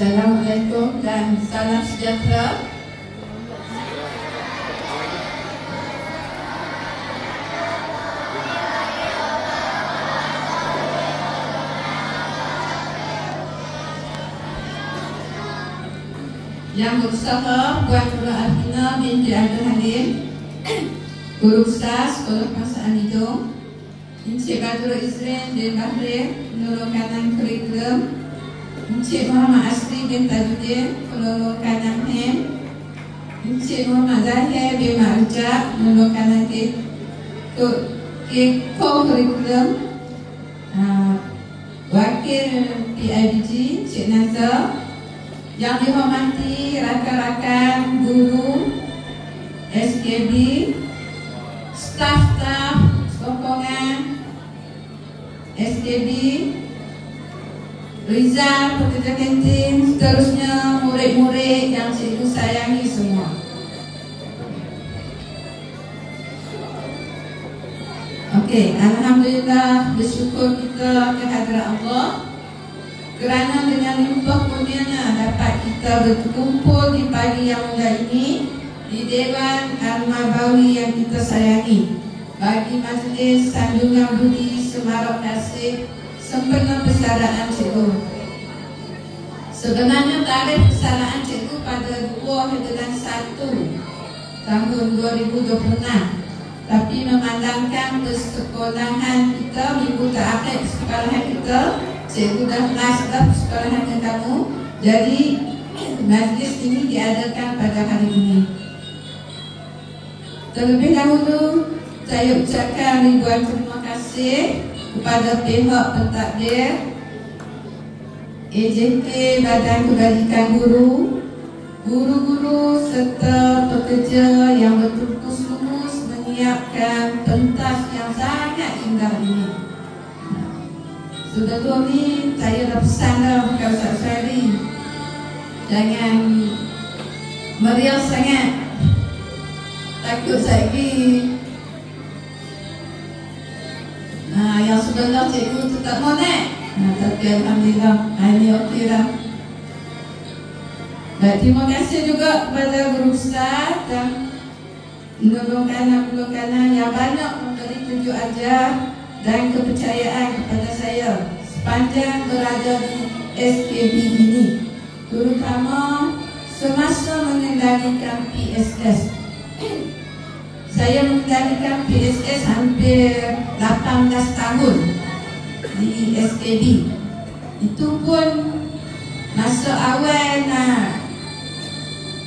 Assalamualaikum dan salam sejahtera. Yang berusaha Puan Guru Alfina binti Abdul Halim, Guru Besar Sekolah Kebangsaan Hidung, Encik Badrul Izrin bin Bahrain, penolong kanan kurikulum, Encik Muhammad Asri bin Tajuddin, penolong kanan HEM, Encik Muhammad Zahir bin Ma'rujab, penolong kanan kurikulum, Wakil PIBG Encik Nazar. Yang dihormati rakan-rakan guru SKB, staf-staf sokongan SKB, Rizal, pekerja kantin, seterusnya murid-murid yang cikgu sayangi semua. Okey, alhamdulillah, bersyukur kita kehadrat Allah kerana dengan limpah kurnianya dapat kita berkumpul di pagi yang mulia ini di Dewan Al-Mabawi yang kita sayangi, bagi majlis sanjungan budi semarak kasih sempena persaraan cikgu. Sebenarnya tarikh persaraan cikgu pada 2 bulan 1 tahun 2026, tapi memandangkan persekolahan kita minggu terakhir persekolahan kita, cikgu dah last persekolahan dengan kamu, jadi majlis ini diadakan pada hari ini. Terlebih dahulu saya ucapkan ribuan terima kasih kepada pihak pentadbir, AJK Badan Kebajikan Guru, guru-guru serta pekerja yang bertungkus lumus menyiapkan pentas yang sangat indah ini. Sudah tu ni saya dah pesan dah kepada Ustaz Syari, jangan meriah sangat, takut lagi. Yang sebelah cikgu tetap monek, tapi alhamdulillah ini okey dah. Baik, terima kasih juga kepada guru besar dan penolong kanan yang banyak memberi tunjuk ajar dan kepercayaan kepada saya sepanjang berada di SKB ini, terutama semasa mengendalikan PSS. Saya mengendalikan PSS hampir 18 tahun di SKB. Itu pun masa awal nak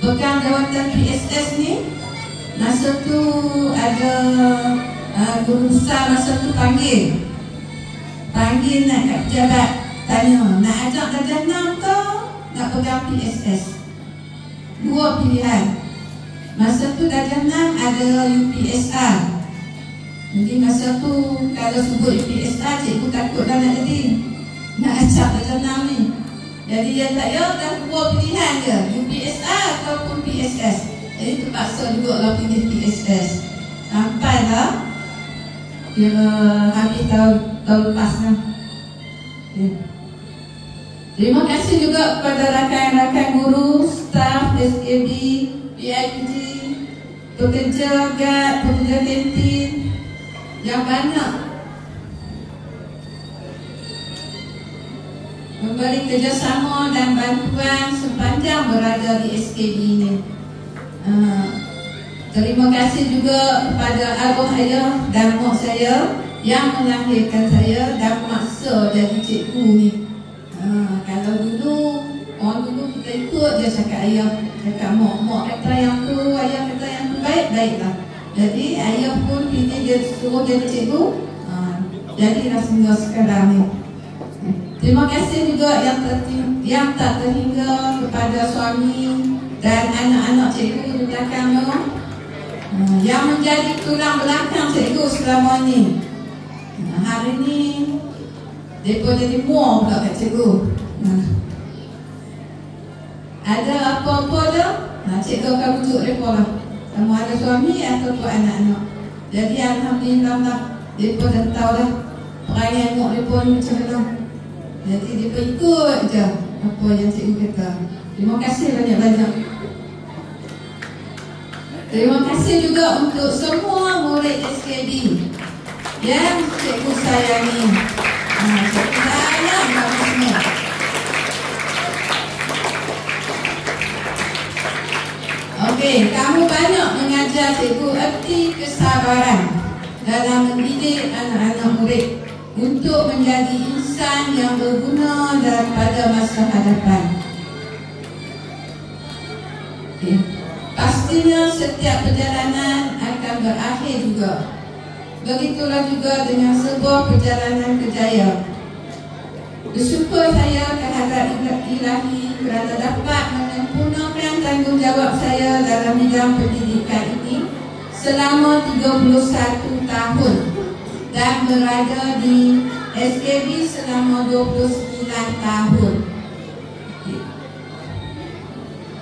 pegang jawatan PSS ni, masa tu ada guru besar masa tu panggil nak kat pejabat, tanya nak ajak darjah 6 ke nak pegang PSS. 2 pilihan. Masa tu darjah 6 ada UPSR. Jadi masa tu kalau sebut UPSR, cikgu takut dah nak jadi, nak ajak darjah 6 ni. Jadi dia tak, ya dah 2 pilihan je, UPSR ataupun PSS. Jadi terpaksa juga lah pilih PSS. Sampailah kira habis tahun lepas lah. Terima kasih juga kepada rakan-rakan guru, staf SKB, PIBG, pekerja GAD, pekerja kantin yang banyak memberi kerjasama dan bantuan sepanjang berada di SKB ini. Terima kasih juga kepada arwah ayah dan mak saya yang melahirkan saya dan memaksa jadi cikgu ni. Kalau dulu, orang dulu kita ikut je cakap ayah, cakap mak kata yang tu, ayah kata yang tu, baik-baiklah. Jadi ayah pun pilih dia suruh jadi cikgu, jadilah sehingga sekarang ni. Terima kasih juga yang tak terhingga kepada suami dan anak-anak cikgu di belakang yang menjadi tulang belakang cikgu selama ni. Hari ni mereka jadi muar pula kat cikgu. Ada apa-apa dah, cikgu akan rujuk mereka lah, sama ada suami ataupun anak-anak. Jadi alhamdulillah lah, mereka dah tahu dah perangai muak mereka ni macam mana. Jadi mereka ikut je. apa yang cikgu kata. Terima kasih banyak-banyak. Terima kasih juga untuk semua murid SKB yang cikgu sayangi. Cikgu sayang kamu semua. Okey, kamu banyak mengajar cikgu erti kesabaran dalam mendidik anak-anak murid untuk menjadi insan yang berguna pada masa hadapan. Okay. Pastinya setiap perjalanan akan berakhir juga. Begitulah juga dengan sebuah perjalanan kejayaan. Bersyukur saya kehadrat Ilahi kerana dapat menyempurnakan tanggungjawab saya dalam bidang pendidikan ini selama 31 tahun dan berada di SKB selama 29 tahun.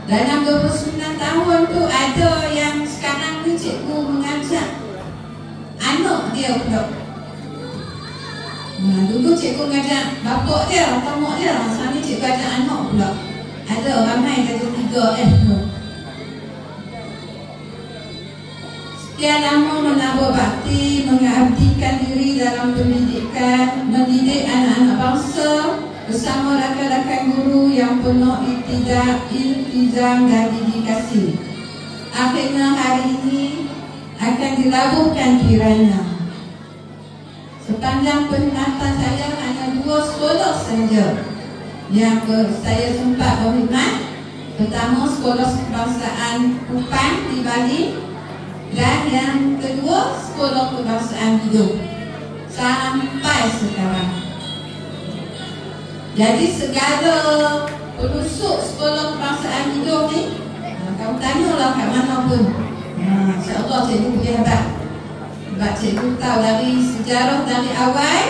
Dalam 29 tahun tu ada yang sekarang ni cikgu mengajar anak dia pula. Dulu cikgu mengajar bapak dia atau mak dia, sekarang ni cikgu ajar anak pula. Ada ramai kata 3 Sekian lama menabur bakti, mengabdikan diri dalam pendidikan, mendidik anak-anak bangsa bersama rakan-rakan guru yang penuh iltizam dan dedikasi. Akhirnya hari ini akan dilabuhkan kiranya. Sepanjang perkhidmatan saya hanya 2 sekolah saja yang saya sempat berkhidmat. Pertama, Sekolah Kebangsaan Kupang di Bali, dan yang kedua, Sekolah Kebangsaan Bidung sampai sekarang. Jadi segala penusuk Sekolah Kebangsaan Bidung ni, kamu tanyalah kat mana pun, insya-Allah cikgu boleh hebat. Sebab cikgu tahu dari sejarah dari awal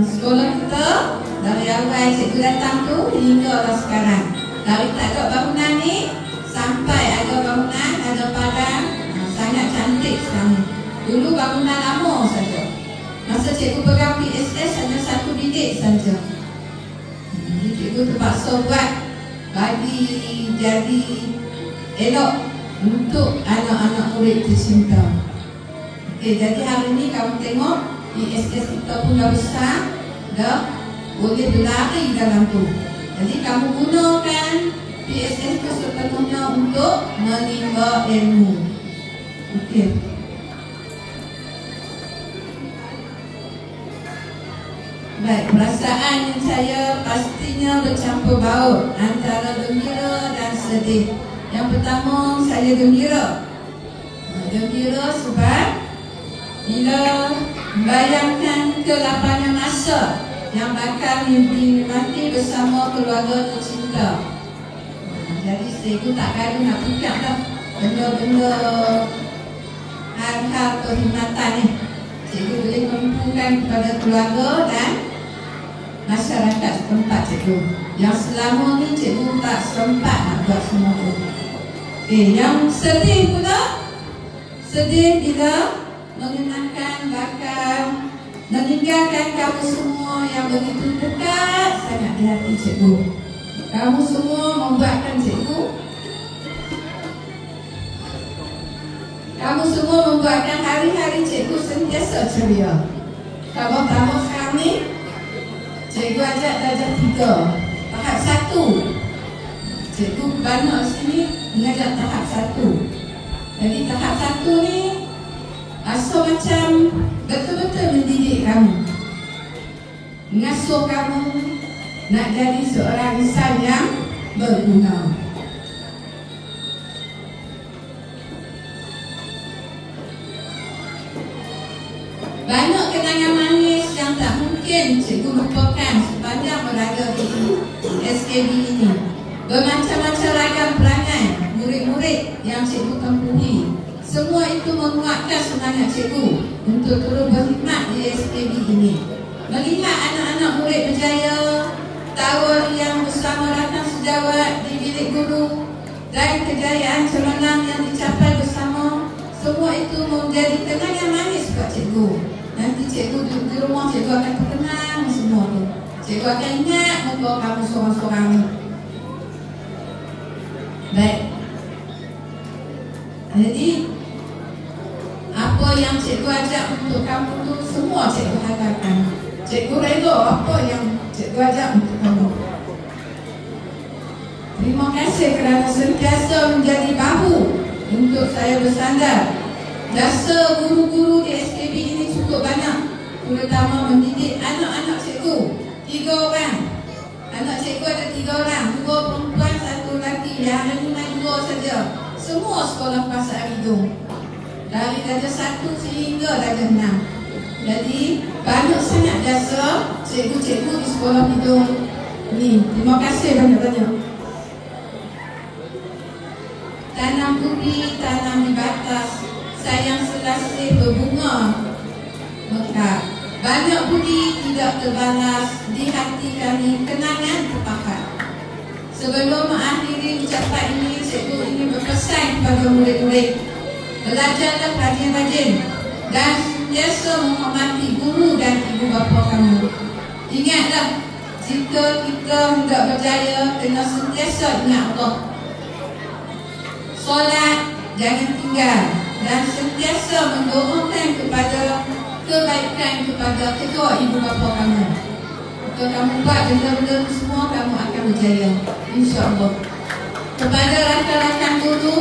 sekolah kita, dari awal cikgu datang tu hinggalah sekarang. Dari tak ada bangunan ni sampai ada bangunan, ada padang, sangat cantik sekarang. Dulu bangunan lama saja. Masa cikgu pegang PSS hanya 1 bilik saja. Jadi cikgu terpaksa buat bagi jadi elok untuk anak-anak murid tercinta. Okey, jadi hari ni kamu tengok PSS kita pun dah besar, dah boleh berlari dalam tu. Jadi kamu gunakan PSS itu sepenuhnya untuk menimba ilmu. Okey. Baik, perasaan yang saya pastinya bercampur baur antara gembira dan sedih. Yang pertama, saya gembira. Gembira sebab bila membayangkan kelapangan masa yang bakal dinikmati bersama keluarga tercinta. Jadi cikgu tak kadu nak buka dah benda-benda hal-hal perkhidmatan ni. Cikgu boleh mengumpulkan kepada keluarga dan masyarakat setempat cikgu. Yang selama ni cikgu tak sempat nak buat semua tu. Yang sedih pula, sedih bila mengenangkan bakal meninggalkan kamu semua yang begitu dekat sangat di hati cikgu. Kamu semua membuatkan cikgu, kamu semua membuatkan hari-hari cikgu sentiasa ceria. Tambah-tambah sekarang ni cikgu ajak darjah 3, tahap 1. Cikgu banyak sini mengajar tahap 1. Jadi tahap 1 ni rasa macam betul-betul mendidik kamu, mengasuh kamu nak jadi seorang insan yang berguna. Banyak kenangan manis yang tak mungkin cikgu lupakan sepanjang berada di SKB ini. Bermacam-macam ragam perangai murid-murid yang cikgu tempuhi. Semua itu menguatkan semangat cikgu untuk terus berkhidmat di SKB ini. Melihat anak-anak murid berjaya, tawa yang bersama datang sejawat di bilik guru, dan kejayaan cemerlang yang dicapai bersama, semua itu menjadi kenangan manis buat cikgu. Nanti cikgu di rumah cikgu akan terkenang semua tu. Cikgu akan ingat muka kamu seorang-seorang. Baik. Jadi apa yang cikgu ajak untuk kamu tu semua cikgu halalkan. Cikgu reda apa yang cikgu ajak untuk kamu. Terima kasih kerana sentiasa menjadi bahu untuk saya bersandar. Jasa guru-guru di SKB ini cukup banyak, terutama mendidik anak-anak cikgu. 3 orang. Anak cikgu ada 3 orang, 2 perempuan, 1 lelaki. Yang lain 2 saja. Semua sekolah Pasar Hidung, dari darjah 1 sehingga darjah 6. Jadi banyak sangat jasa cikgu-cikgu di sekolah Hidung ni. Terima kasih banyak-banyak. Tanam budi, tanam di batas, sayang selasih berbunga mekar. Banyak budi tidak terbalas, di hati kami kenangan terpahat. Sebelum mengakhiri ucapan ini, cikgu ingin berpesan kepada murid-murid, belajarlah rajin-rajin dan sentiasa menghormati guru dan ibu bapa kamu. Ingatlah, jika kita hendak berjaya, kena sentiasa ingat Allah. Solat jangan tinggal dan sentiasa mendoakan kepada kebaikan kepada kedua ibu bapa kamu. Jika kamu buat benda-benda itu semua, kamu akan berjaya, insya-Allah. Kepada rakan-rakan guru,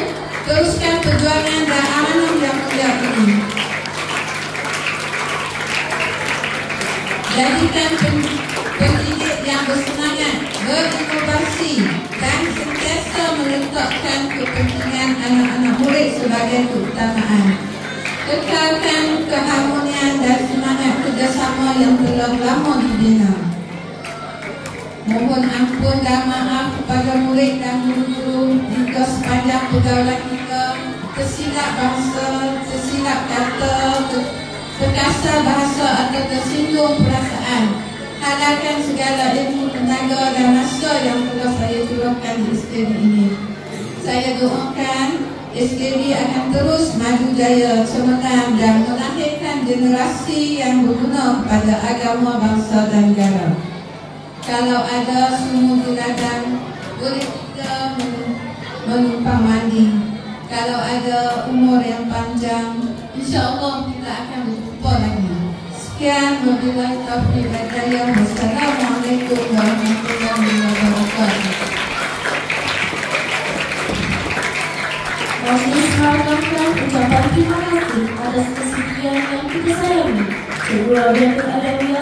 teruskan perjuangan dan amanah yang mulia ini. Jadikan pendidik yang bersemangat, berinovasi dan sentiasa meletakkan kepentingan anak-anak murid sebagai keutamaan. Kekalkan keharmonian dan semangat kerjasama yang telah lama dibina. Mohon ampun dan maaf kepada murid dan guru-guru jika sepanjang pergaulan kita tersilap bahasa, tersilap kata, terkasar bahasa atau tersinggung perasaan. Halalkan segala ilmu, tenaga dan masa yang telah saya curahkan di SKB ini. Saya doakan SKB akan terus maju jaya, cemerlang dan melahirkan generasi yang berguna kepada agama, bangsa dan negara. Kalau ada sumur di ladang, boleh kita menumpang mandi. Kalau ada umur yang panjang, insya-Allah kita akan berjumpa lagi. Sekian, wabillahi taufiq wal hidayah. Wassalamualaikum warahmatullahi wabarakatuh. Majelis mengatakan ucapan terima kasih atas kesediaan yang kita sayangi. Cikgu Rabiatul Adawiyah